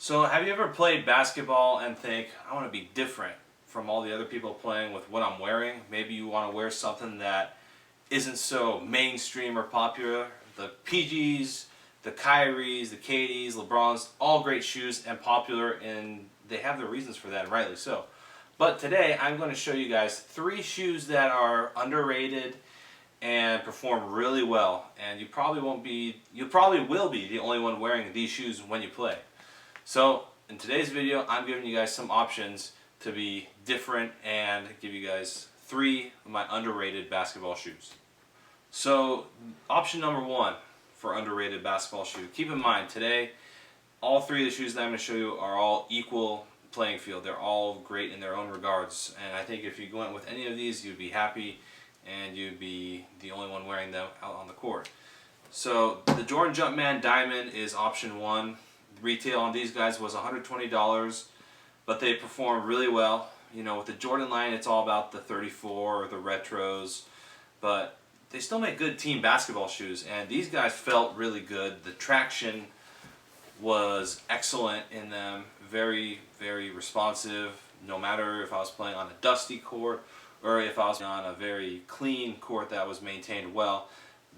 So have you ever played basketball and think, I want to be different from all the other people playing with what I'm wearing? Maybe you want to wear something that isn't so mainstream or popular. The PGs, the Kyries, the KDs, LeBrons, all great shoes and popular, and they have their reasons for that, and rightly so. But today I'm going to show you guys 3 shoes that are underrated and perform really well, and you probably will be the only one wearing these shoes when you play. So in today's video, I'm giving you guys some options to be different and give you guys 3 of my underrated basketball shoes. So option number 1 for underrated basketball shoe. Keep in mind today, all 3 of the shoes that I'm going to show you are all equal playing field. They're all great in their own regards, and I think if you went with any of these, you'd be happy and you'd be the only one wearing them out on the court. So the Jordan Jumpman Diamond is option 1. Retail on these guys was $120, but they perform really well. You know, with the Jordan line, it's all about the 34 or the retros, but they still make good team basketball shoes, and these guys felt really good. The traction was excellent in them, very, very responsive, no matter if I was playing on a dusty court or if I was on a very clean court that was maintained well.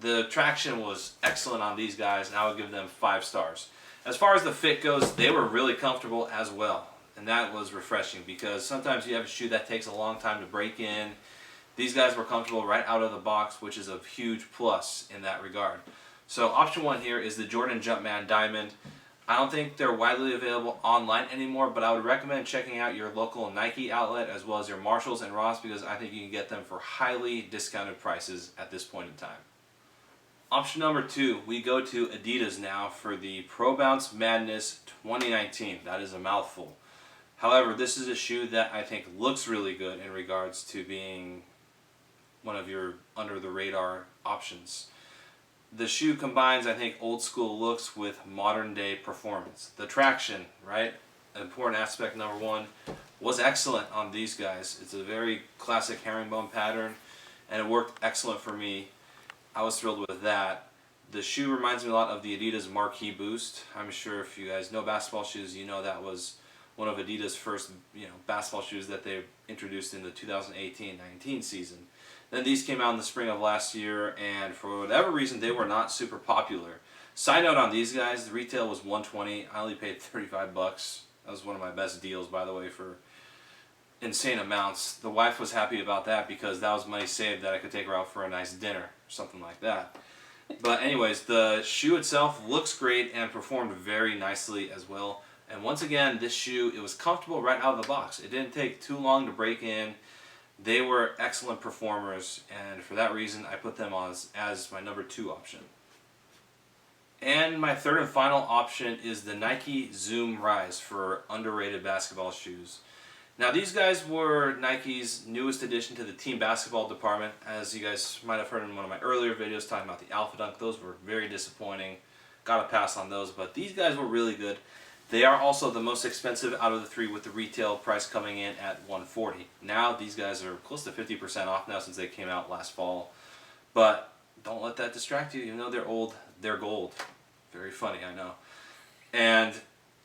The traction was excellent on these guys, and I would give them 5 stars. As far as the fit goes, they were really comfortable as well, and that was refreshing because sometimes you have a shoe that takes a long time to break in. These guys were comfortable right out of the box, which is a huge plus in that regard. So option 1 here is the Jordan Jumpman Diamond. I don't think they're widely available online anymore, but I would recommend checking out your local Nike outlet as well as your Marshalls and Ross, because I think you can get them for highly discounted prices at this point in time. Option number 2, we go to Adidas now for the Pro Bounce Madness 2019. That is a mouthful. However, this is a shoe that I think looks really good in regards to being one of your under-the-radar options. The shoe combines, I think, old school looks with modern day performance. The traction, right? An important aspect number 1, was excellent on these guys. It's a very classic herringbone pattern, and it worked excellent for me. I was thrilled with that. The shoe reminds me a lot of the Adidas Marquee Boost. I'm sure if you guys know basketball shoes, you know that was one of Adidas' first basketball shoes that they introduced in the 2018-19 season. Then these came out in the spring of last year, and for whatever reason, they were not super popular. Side note on these guys, the retail was $120. I only paid 35 bucks. That was one of my best deals, by the way, for insane amounts. The wife was happy about that because that was money saved that I could take her out for a nice dinner or something like that. But anyways, the shoe itself looks great and performed very nicely as well. And once again, this shoe, it was comfortable right out of the box. It didn't take too long to break in. They were excellent performers, and for that reason, I put them as my number 2 option. And my 3rd and final option is the Nike Zoom Rise for underrated basketball shoes. Now these guys were Nike's newest addition to the team basketball department. As you guys might have heard in one of my earlier videos talking about the Alpha Dunk, those were very disappointing. Got to pass on those, but these guys were really good. They are also the most expensive out of the 3, with the retail price coming in at $140. Now these guys are close to 50% off now since they came out last fall. But don't let that distract you. Even though they're old, they're gold. Very funny, I know. And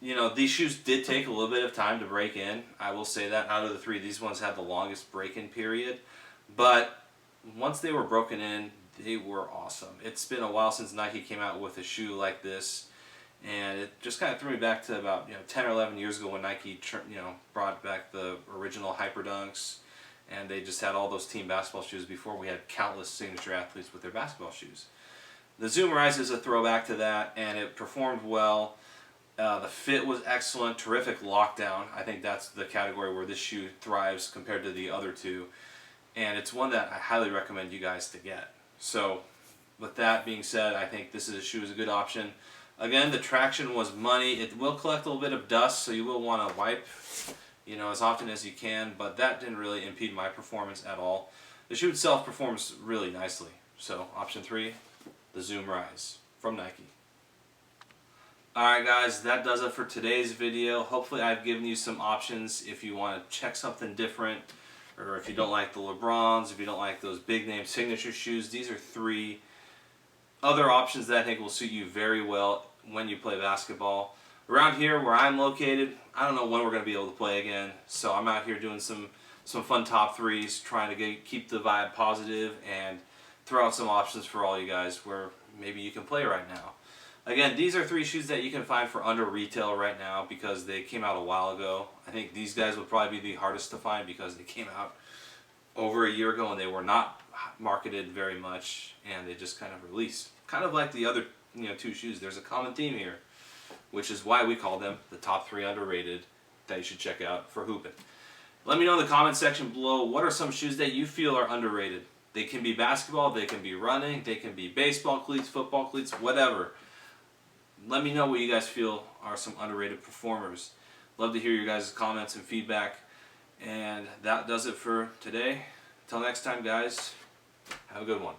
you know, these shoes did take a little bit of time to break in. I will say that out of the 3, these ones had the longest break-in period. But once they were broken in, they were awesome. It's been a while since Nike came out with a shoe like this, and it just kind of threw me back to about 10 or 11 years ago when Nike brought back the original Hyper Dunks, and they just had all those team basketball shoes before we had countless signature athletes with their basketball shoes. The Zoom Rise is a throwback to that, and it performed well. The fit was excellent, terrific lockdown. I think that's the category where this shoe thrives compared to the other 2. And it's one that I highly recommend you guys to get. So with that being said, I think this shoe is a good option. Again, the traction was money. It will collect a little bit of dust, so you will want to wipe as often as you can, but that didn't really impede my performance at all. The shoe itself performs really nicely. So option 3, the Zoom Rise from Nike. Alright guys, that does it for today's video. Hopefully I've given you some options if you want to check something different, or if you don't like the LeBrons, if you don't like those big name signature shoes. These are 3 other options that I think will suit you very well when you play basketball. around here where I'm located, I don't know when we're going to be able to play again. So I'm out here doing some fun top threes, trying to keep the vibe positive and throw out some options for all you guys where maybe you can play right now. Again, these are 3 shoes that you can find for under retail right now because they came out a while ago. I think these guys would probably be the hardest to find because they came out over a year ago and they were not marketed very much, and they just kind of released. Kind of like the other 2 shoes. There's a common theme here, which is why we call them the top 3 underrated that you should check out for hooping. Let me know in the comment section below, what are some shoes that you feel are underrated? They can be basketball, they can be running, they can be baseball cleats, football cleats, whatever. Let me know what you guys feel are some underrated performers. Love to hear your guys' comments and feedback. And that does it for today. Until next time, guys, have a good one.